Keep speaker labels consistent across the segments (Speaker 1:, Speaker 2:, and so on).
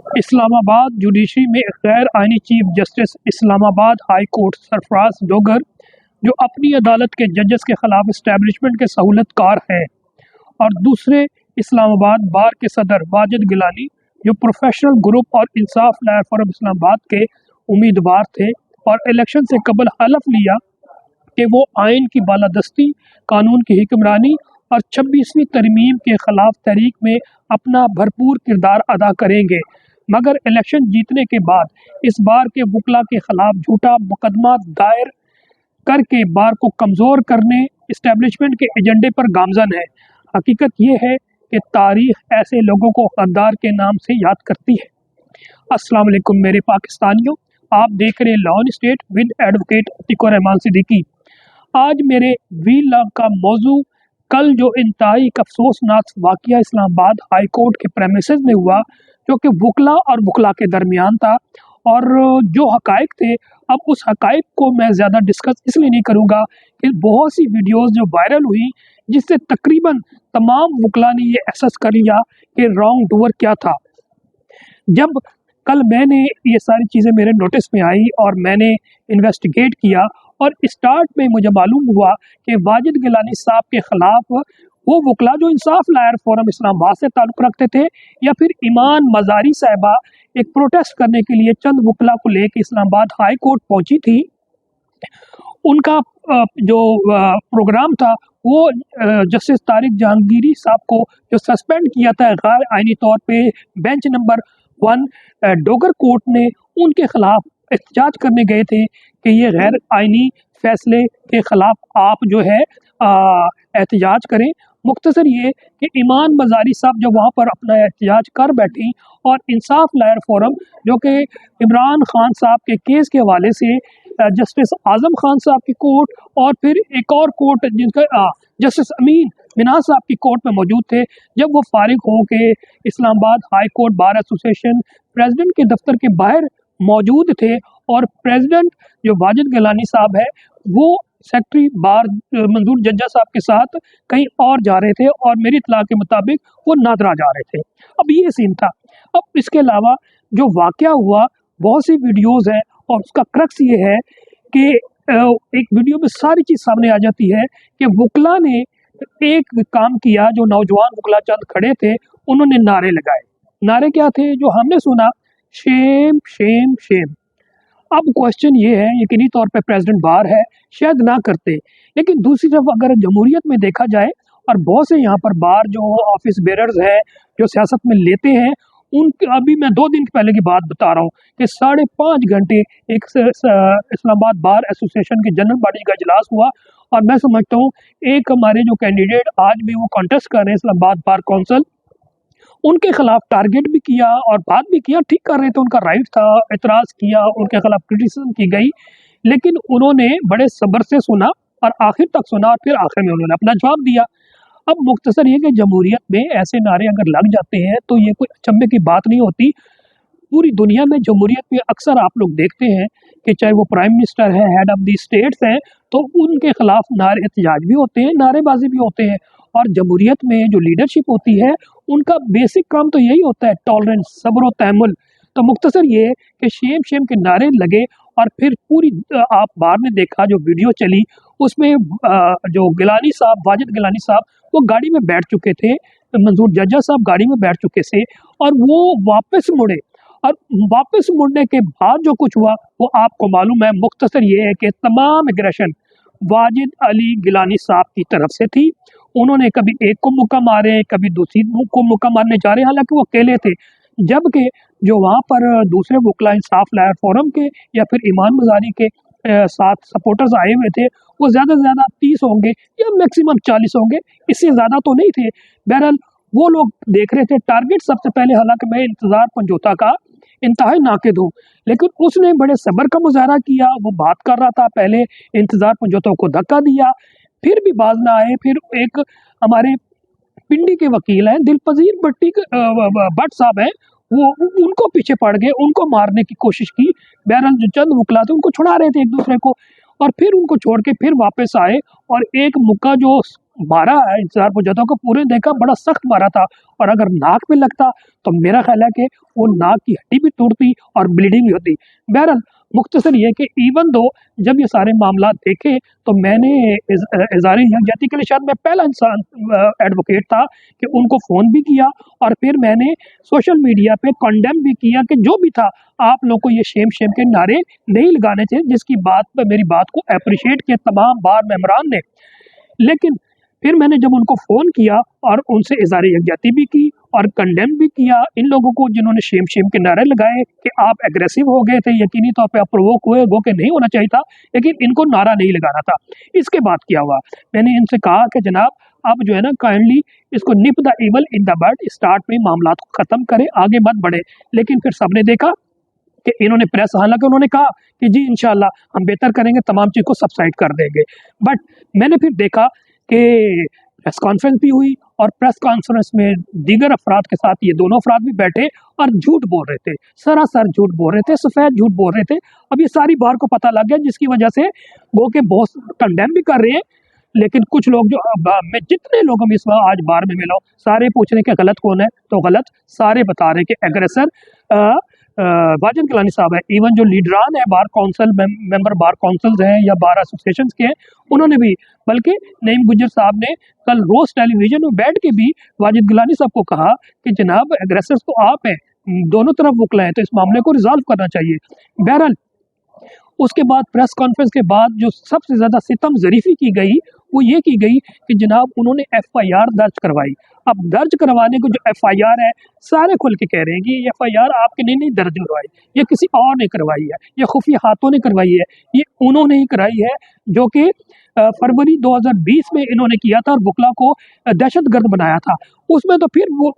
Speaker 1: Islamabad judiciary में गैर आईनी chief justice Islamabad high court Sarfaraz Dogar, जो अपनी अदालत के जजेस के खिलाफ इस्टेब्लिशमेंट के सहूलतकार हैं, और दूसरे इस्लामाबाद बार के सदर वाजिद गिलानी, जो प्रोफेशनल ग्रुप और इंसाफ लायर फोरम इस्लामाबाद के उम्मीदवार थे और इलेक्शन से कबल हलफ लिया कि वो आइन की बालादस्ती, कानून की हुक्मरानी और 26वीं तरमीम के खिलाफ तहरीक में अपना भरपूर किरदार अदा करेंगे, मगर इलेक्शन जीतने के बाद इस बार के वकला के खिलाफ झूठा मुकदमा दायर करके बार को कमज़ोर करने इस्टेब्लिशमेंट के एजेंडे पर गामजन है। हकीकत ये है कि तारीख ऐसे लोगों को गद्दार के नाम से याद करती है। अस्सलाम वालेकुम मेरे पाकिस्तानियों, आप देख रहे हैं law in state with advocate Atiqur Rahman Siddiqui. आज मेरे व्लॉग का मौजू कल जो इंतहाई अफसोसनाक वाक़या इस्लामाबाद हाई कोर्ट के प्रेमिसेस में हुआ, जो कि वकला और वकला के दरमियान था, और जो हक़ाइक़ थे, अब उस हक़ाइक़ को मैं ज़्यादा डिस्कस इसलिए नहीं करूँगा कि बहुत सी वीडियोज़ जो वायरल हुई, जिससे तकरीबन तमाम वकला ने ये एहसास कर लिया कि रॉन्ग डूअर क्या था। जब कल मैंने ये सारी चीज़ें मेरे नोटिस में आई और मैंने इन्वेस्टिगेट किया, और स्टार्ट में मुझे मालूम हुआ कि वाजिद गिलानी साहब के ख़िलाफ़ वो वकला जो इंसाफ लायर फोरम इस्लामाबाद से ताल्लुक़ रखते थे, या फिर ईमान मज़ारी साहिबा एक प्रोटेस्ट करने के लिए चंद वकला को लेकर इस्लामाबाद हाई कोर्ट पहुँची थी। उनका जो प्रोग्राम था वो जस्टिस तारिक जहांगीरी साहब को जो सस्पेंड किया था गैर आइनी तौर पे बेंच नंबर 1 डोगर कोर्ट ने उनके ख़िलाफ़ एहतजाज करने गए थे कि ये गैर आइनी फ़ैसले के ख़िलाफ़ आप जो है एहतजाज करें। मुख्तसर ये कि ईमान मज़ारी साहब जब वहाँ पर अपना एहतजाज कर बैठी, और इंसाफ लायर फोरम जो कि इमरान खान साहब के केस के हवाले से जस्टिस आज़म खान साहब की कोर्ट और फिर एक और कोर्ट जिनका जस्टिस अमीन मिनाज साहब की कोर्ट में मौजूद थे, जब वो फारिग हो के Islamabad high court bar association president के दफ्तर के बाहर मौजूद थे, और प्रेसिडेंट जो वाजिद गिलानी साहब है वो सेक्रेटरी बार मंजूर जज्जा साहब के साथ कहीं और जा रहे थे, और मेरी इत्तला के मुताबिक वो नादरा जा रहे थे। अब ये सीन था। अब इसके अलावा जो वाक़या हुआ, बहुत सी वीडियोज़ हैं, और उसका क्रक्स ये है कि एक वीडियो में सारी चीज़ सामने आ जाती है कि वकला ने एक काम किया, जो नौजवान वकला चंद खड़े थे, उन्होंने नारे लगाए। नारे क्या थे जो हमने सुना? Shem Shem Shem. अब क्वेश्चन ये है, यकीनी तौर पे प्रेसिडेंट बार है, शायद ना करते, लेकिन दूसरी तरफ अगर जमहूरियत में देखा जाए, और बहुत से यहाँ पर बार जो ऑफिस बेरर्स हैं जो सियासत में लेते हैं, उनके अभी मैं 2 दिन पहले की बात बता रहा हूँ कि 5.5 घंटे एक इस्लामाबाद बार एसोसिएशन के जनरल बॉडी का इजलास हुआ, और मैं समझता हूँ एक हमारे जो कैंडिडेट आज भी वो कॉन्टेस्ट कर रहे हैं इस्लामाबाद बार कौंसिल, उनके खिलाफ टारगेट भी किया और बात भी किया, ठीक कर रहे थे, उनका राइट था, एतराज़ किया, उनके खिलाफ क्रिटिसिज्म की गई, लेकिन उन्होंने बड़े सब्र से सुना और आखिर तक सुना, और फिर आखिर में उन्होंने अपना जवाब दिया। अब मुख्तसर ये कि जमहूरियत में ऐसे नारे अगर लग जाते हैं तो ये कोई अचंभे की बात नहीं होती। पूरी दुनिया में जमहूरियत में अक्सर आप लोग देखते हैं कि चाहे वो प्राइम मिनिस्टर है, हेड ऑफ़ दी स्टेट्स हैं, तो उनके खिलाफ नारे एहतजाज भी होते हैं, नारेबाजी भी होते हैं। और जमहूरियत में जो लीडरशिप होती है, उनका बेसिक काम तो यही होता है, टॉलरेंस, सब्र व तहम्मुल। तो मुख्तसर ये है कि शेम शेम के नारे लगे, और फिर पूरी आप बाहर ने देखा जो वीडियो चली, उसमें जो गिलानी साहब, वाजिद गिलानी साहब, वो गाड़ी में बैठ चुके थे, मंजूर जज्जा साहब गाड़ी में बैठ चुके थे, और वो वापस मुड़े, और वापस मुड़ने के बाद जो कुछ हुआ वो आपको मालूम है। मुख्तसर ये है कि तमाम एग्रेशन वाजिद अली गिलानी साहब की तरफ से थी। उन्होंने कभी एक को मुक्का मारे, कभी दूसरी को मुक्का मारने जा रहे, हालांकि वो अकेले थे, जबकि जो वहाँ पर दूसरे वकला इंसाफ लायर फोरम के या फिर ईमान मज़ारी के साथ सपोर्टर्स आए हुए थे, वो ज़्यादा से ज़्यादा 30 होंगे या मैक्सिमम 40 होंगे, इससे ज़्यादा तो नहीं थे। बहरहाल वो लोग देख रहे थे टारगेट सबसे पहले, हालांकि मैं इंतज़ार पंजोता का इंतहाई नाक़िद हूँ, लेकिन उसने बड़े सब्र का मुज़ाहरा किया, वो बात कर रहा था, पहले इंतज़ार पंजोता को धक्का दिया, फिर भी बाज ना आए, फिर एक हमारे पिंडी के वकील हैं दिलपजीर भट्ट साहब हैं, वो उनको पीछे पड़ गए, उनको मारने की कोशिश की। बहरहाल जो चंद वकला थे उनको छुड़ा रहे थे एक दूसरे को, और फिर उनको छोड़ के फिर वापस आए, और एक मुक्का जो मारा है, इंतजार मुजद्दों को पूरे देखा, बड़ा सख्त मारा था। और अगर नाक पे लगता तो मेरा ख्याल है कि वो नाक की हड्डी भी टूटती और ब्लीडिंग भी होती। बहरहाल मुख्तसर ये कि इवन दो जब ये सारे मामला देखे तो मैंने इज़हार यकजहती के लिए शायद मैं पहला इंसान एडवोकेट था कि उनको फ़ोन भी किया और फिर मैंने सोशल मीडिया पे कंडेम भी किया कि जो भी था आप लोग को ये शेम शेम के नारे नहीं लगाने थे, जिसकी बात पे मेरी बात को अप्रिशिएट किया तमाम बार मेंबरान ने। लेकिन फिर मैंने जब उनको फ़ोन किया और उनसे इज़हार यकजहती भी की और कंडेम भी किया इन लोगों को जिन्होंने शेम शेम के नारे लगाए कि आप एग्रेसिव हो गए थे, यकीनी तौर पे आप प्रोवोक हुए, वो कि नहीं होना चाहिए था, लेकिन इनको नारा नहीं लगाना था। इसके बाद क्या हुआ, मैंने इनसे कहा कि जनाब आप जो है ना काइंडली इसको nip the evil in the bud, start में मामलात को ख़त्म करें, आगे मत बढ़े। लेकिन फिर सबने देखा कि इन्होंने प्रेस, हालांकि उन्होंने कहा कि जी इंशाल्लाह हम बेहतर करेंगे, तमाम चीज़ को सबसाइड कर देंगे, बट मैंने फिर देखा कि प्रेस कॉन्फ्रेंस भी हुई और प्रेस कॉन्फ्रेंस में दीगर अफराद के साथ ये दोनों अफराद भी बैठे और झूठ बोल रहे थे, सरासर झूठ बोल रहे थे, सफ़ेद झूठ बोल रहे थे। अब ये सारी बार को पता लग गया, जिसकी वजह से वो के बॉस कंडेम भी कर रहे हैं। लेकिन कुछ लोग जो मैं जितने लोग हम इस बार आज बार में मिला हूं, सारे पूछ रहे हैं कि गलत कौन है, तो गलत सारे बता रहे हैं कि एग्रेसर वाजिद गिलानी साहब है। इवन जो लीडरान है बार काउंसिल मेंबर बार काउंसिल्स हैं या बार एसोसिएशंस के हैं, उन्होंने भी, बल्कि नईम गुज्जर साहब ने कल रोज टेलीविजन में बैठ के भी वाजिद गिलानी साहब को कहा कि जनाब एग्रेसर्स तो आप हैं, दोनों तरफ वकला हैं, तो इस मामले को रिजॉल्व करना चाहिए। बहरहाल उसके बाद प्रेस कॉन्फ्रेंस के बाद जो सबसे ज़्यादा सितम ज़रीफ़ी की गई वो ये की गई कि जनाब उन्होंने एफआईआर दर्ज करवाई। अब दर्ज करवाने को जो एफआईआर है, सारे खुल के कह रहे हैं कि ये एफआईआर आपके नहीं दर्ज करवाई, ये किसी और ने करवाई है, ये खुफिया हाथों ने करवाई है, ये उन्होंने ही कराई है, जो कि फरवरी 2020 में इन्होंने किया था और वकला को दहशतगर्द बनाया था। उसमें तो फिर वो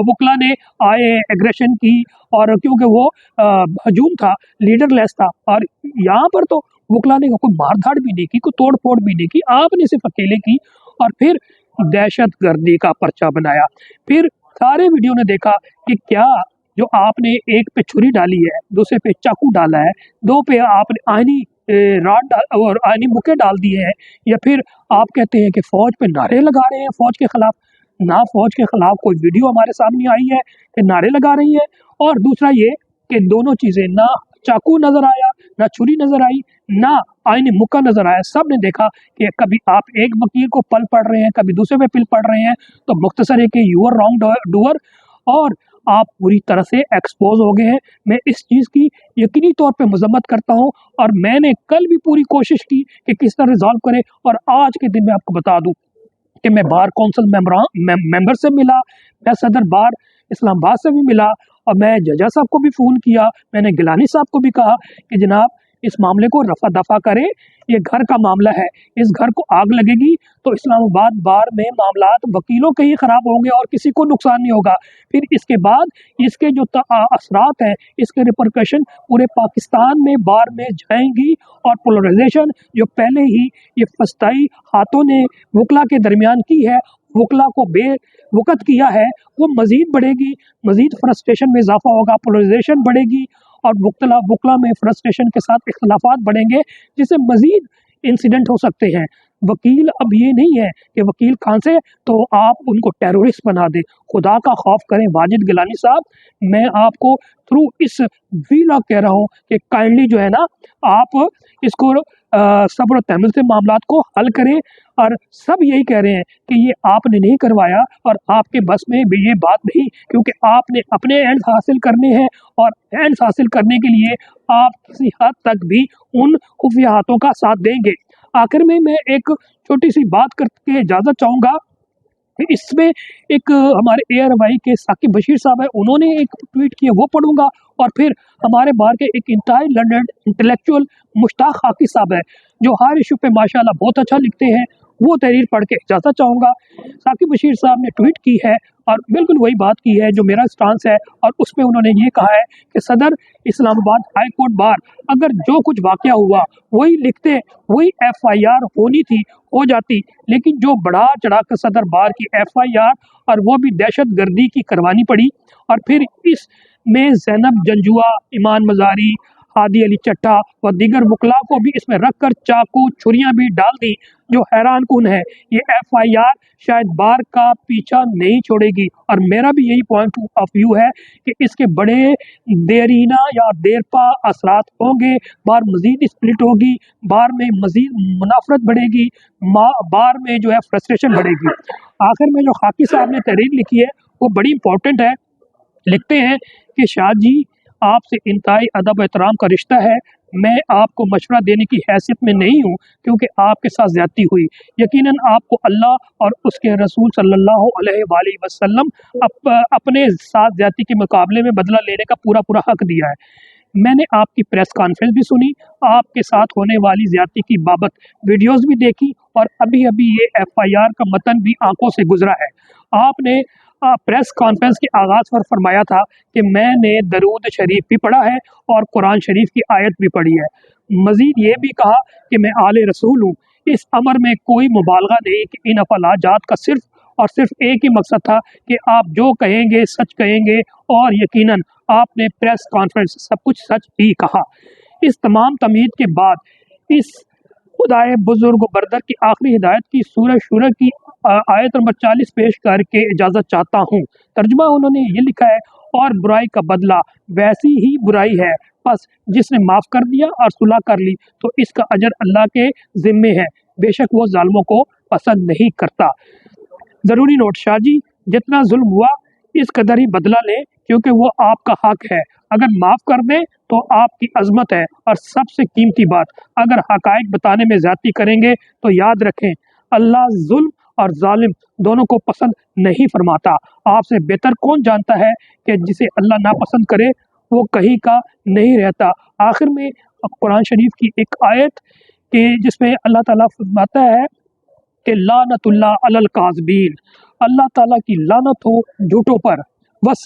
Speaker 1: वकला ने आए एग्रेशन की, और क्योंकि वो हजूम था, लीडरलेस था, और यहाँ पर तो वकला ने कोई मारधाड़ भी नहीं की, कोई तोड़ फोड़ भी नहीं की, आपने सिर्फ अकेले की और फिर दहशतगर्दी का पर्चा बनाया। फिर सारे वीडियो ने देखा कि क्या जो आपने एक पे छुरी डाली है, दूसरे पे चाकू डाला है, दो पे आपने आईनी रॉड और आईनी मुक्के डाल दिए हैं, या फिर आप कहते हैं कि फौज पे नारे लगा रहे हैं फौज के खिलाफ। ना फौज के खिलाफ कोई वीडियो हमारे सामने आई है कि नारे लगा रही है, और दूसरा ये कि दोनों चीज़ें, ना चाकू नजर आया, ना छुरी नजर आई, ना आईने मुक्का नजर आया। सब ने देखा कि कभी आप एक वकील को पल पढ़ रहे हैं, कभी दूसरे पे पिल पढ़ रहे हैं, तो मुख्तसर है कि यू आर रॉन्ग डूअर और आप पूरी तरह से एक्सपोज हो गए हैं। मैं इस चीज़ की यकीनी तौर पे मजम्मत करता हूँ, और मैंने कल भी पूरी कोशिश की कि किस तरह रिजॉल्व करें, और आज के दिन मैं आपको बता दूँ कि मैं बार काउंसिल मेंबर से मिला, मैं सदर बार इस्लामाबाद से भी मिला, और मैं जजा साहब को भी फ़ोन किया, मैंने गिलानी साहब को भी कहा कि जनाब इस मामले को रफा दफा करें, ये घर का मामला है, इस घर को आग लगेगी तो इस्लामाबाद बार में मामलात वकीलों के ही ख़राब होंगे और किसी को नुकसान नहीं होगा। फिर इसके बाद इसके जो असरात हैं, इसके रिपरकशन पूरे पाकिस्तान में बार में जाएंगी, और पोलराइजेशन जो पहले ही ये फस्ताई हाथों ने वकला के दरमियान की है, वकला को बेवकत किया है, वो मज़ीद बढ़ेगी, मज़ीद फ्रस्ट्रेशन में इजाफा होगा, पोलराइजेशन बढ़ेगी, और वकला में फ्रस्ट्रेशन के साथ इख्तलाफात बढ़ेंगे, जिससे मज़ीद इंसिडेंट हो सकते हैं। वकील अब ये नहीं है कि वकील खान से तो आप उनको टेररिस्ट बना दें, खुदा का खौफ करें वाजिद गिलानी साहब। मैं आपको थ्रू इस वीलॉग कह रहा हूँ कि काइंडली जो है ना, आप इसको सब्र तहम्मुल से मामलात को हल करें, और सब यही कह रहे हैं कि ये आपने नहीं करवाया और आपके बस में भी ये बात नहीं, क्योंकि आपने अपने एंड हासिल करने हैं, और एंड हासिल करने के लिए आप किसी हद तक भी उन खुफिया हाथों का साथ देंगे। आखिर में मैं एक छोटी सी बात करके इजाज़त चाहूँगा। इसमें एक हमारे ARY के साकिब बशीर साहब है, उन्होंने एक ट्वीट किया, वो पढ़ूंगा, और फिर हमारे बाहर के एक इंटायर लर्नड इंटेलेक्चुअल मुश्ताक खाकी साहब है, जो हर इशू पे माशाल्लाह बहुत अच्छा लिखते हैं, वो तहरीर पढ़ के इजाज़त चाहूँगा। साकिब बशीर साहब ने ट्वीट की है और बिल्कुल वही बात की है जो मेरा स्टांस है, और उसमें उन्होंने ये कहा है कि सदर इस्लामाबाद हाई कोर्ट बार अगर जो कुछ वाक़या हुआ वही लिखते, वही FIR होनी थी, हो जाती, लेकिन जो बढ़ा चढ़ा कर सदर बार की FIR, और वो भी दहशत गर्दी की करवानी पड़ी, और फिर इसमें ज़ैनब जंजुआ, ईमान मज़ारी, हादी अली चट्टा व दीगर वकला को भी इसमें रखकर चाकू छुरियां भी डाल दी, जो हैरान कुन है। ये FIR शायद बार का पीछा नहीं छोड़ेगी, और मेरा भी यही पॉइंट ऑफ व्यू है कि इसके बड़े देरीना या देरपा असरात होंगे। बार मजीद स्प्लिट होगी, बार में मजीद मुनाफरत बढ़ेगी, बार में जो है फ्रस्ट्रेशन बढ़ेगी। आखिर में जो खाकी साहब ने तहरीर लिखी है वो बड़ी इंपॉर्टेंट है। लिखते हैं कि शाह जी, आपसे इंतहाई अदब एहतराम का रिश्ता है। मैं आपको मशवरा देने की हैसियत में नहीं हूँ, क्योंकि आपके साथ ज़्यादती हुई। यकीनन आपको अल्लाह और उसके रसूल सल्लल्लाहु अलैहि वसल्लम अपने साथ ज़्यादती के मुकाबले में बदला लेने का पूरा पूरा हक दिया है। मैंने आपकी प्रेस कॉन्फ्रेंस भी सुनी, आपके साथ होने वाली ज़्यादती की बाबत वीडियोस भी देखी, और अभी अभी ये FIR का मतन भी आंखों से गुजरा है। आपने प्रेस कॉन्फ्रेंस के आगाज़ पर फरमाया था कि मैंने दरूद शरीफ भी पढ़ा है और कुरान शरीफ की आयत भी पढ़ी है। मज़ीद ये भी कहा कि मैं आले रसूल हूँ। इस अमर में कोई मुबालगा नहीं कि इन अफलाजात का सिर्फ और सिर्फ एक ही मकसद था कि आप जो कहेंगे सच कहेंगे, और यकीनन आपने प्रेस कॉन्फ्रेंस सब कुछ सच ही कहा। इस तमाम तमहीद के बाद इस खुदाए बुजुर्ग बरदर की आखिरी हिदायत की सूरह शूरा की आयत नंबर 40 पेश करके इजाज़त चाहता हूँ। तर्जुमा उन्होंने ये लिखा है, और बुराई का बदला वैसी ही बुराई है, बस जिसने माफ़ कर दिया और सुलह कर ली तो इसका अजर अल्लाह के ज़िम्मे है, बेशक वो जालिमों को पसंद नहीं करता। ज़रूरी नोट, शाह जी, जितना जुल्म हुआ इस कदर ही बदला लें, क्योंकि वो आपका हक है। अगर माफ़ कर दें तो आपकी अज़मत है, और सबसे कीमती बात, अगर हक़ाइक़ बताने में ज़्यादती करेंगे तो याद रखें, अल्लाह जुल्म और जालिम दोनों को पसंद नहीं फरमाता। आपसे बेहतर कौन जानता है कि जिसे अल्लाह नापसंद करे वो कहीं का नहीं रहता। आखिर में कुरान शरीफ की एक आयत के जिसमें अल्लाह ताला फरमाता है कि लानतुल्लाह अलल काज़िबीन, अल्लाह ताला की लानत हो झूठों पर। बस।